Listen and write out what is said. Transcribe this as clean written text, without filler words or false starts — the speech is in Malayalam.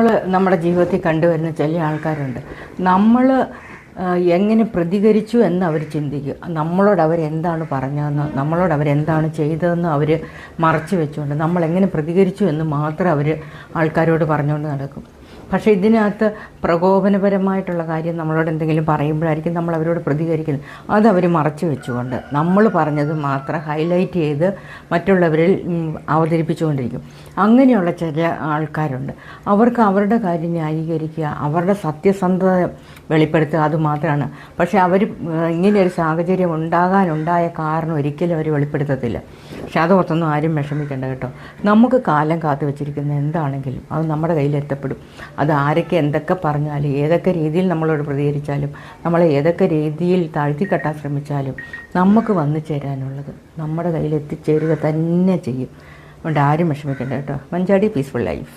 നമ്മൾ നമ്മുടെ ജീവിതത്തിൽ കണ്ടുവരുന്ന ചില ആൾക്കാരുണ്ട്. നമ്മൾ എങ്ങനെ പ്രതികരിച്ചു എന്ന് അവർ ചിന്തിക്കുക. നമ്മളോട് അവരെന്താണ് പറഞ്ഞതെന്ന്, നമ്മളോട് അവരെന്താണ് ചെയ്തതെന്ന് അവർ മറച്ചു വെച്ചുകൊണ്ട് നമ്മളെങ്ങനെ പ്രതികരിച്ചു എന്ന് മാത്രം അവർ ആൾക്കാരോട് പറഞ്ഞുകൊണ്ട് നടക്കും. പക്ഷേ ഇതിനകത്ത് പ്രകോപനപരമായിട്ടുള്ള കാര്യം നമ്മളോട് എന്തെങ്കിലും പറയുമ്പോഴായിരിക്കും നമ്മൾ അവരോട് പ്രതികരിക്കുന്നത്. അതവർ മറച്ചു വെച്ചുകൊണ്ട് നമ്മൾ പറഞ്ഞത് മാത്രം ഹൈലൈറ്റ് ചെയ്ത് മറ്റുള്ളവരിൽ അവതരിപ്പിച്ചുകൊണ്ടിരിക്കും. അങ്ങനെയുള്ള ചില ആൾക്കാരുണ്ട്. അവർക്ക് അവരുടെ കാര്യം ന്യായീകരിക്കുക, അവരുടെ സത്യസന്ധത വെളിപ്പെടുത്തുക, അത് മാത്രമാണ്. പക്ഷേ അവർ ഇങ്ങനെയൊരു സാഹചര്യം ഉണ്ടായ കാരണം ഒരിക്കലും അവർ വെളിപ്പെടുത്തത്തില്ല. പക്ഷെ അതോർത്തൊന്നും ആരും വിഷമിക്കേണ്ട കേട്ടോ. നമുക്ക് കാലം കാത്തു വെച്ചിരിക്കുന്ന എന്താണെങ്കിലും അത് നമ്മുടെ കയ്യിൽ എത്തപ്പെടും. അത് ആരൊക്കെ എന്തൊക്കെ പറഞ്ഞാലും, ഏതൊക്കെ രീതിയിൽ നമ്മളോട് പ്രതികരിച്ചാലും, നമ്മളെ ഏതൊക്കെ രീതിയിൽ താഴ്ത്തിക്കെട്ടാൻ ശ്രമിച്ചാലും നമുക്ക് വന്നു ചേരാനുള്ളത് നമ്മുടെ കയ്യിൽ എത്തിച്ചേരുക തന്നെ ചെയ്യും. അതുകൊണ്ട് ആരും വിഷമിക്കേണ്ട കേട്ടോ. മഞ്ചാടി പീസ്ഫുൾ ലൈഫ്.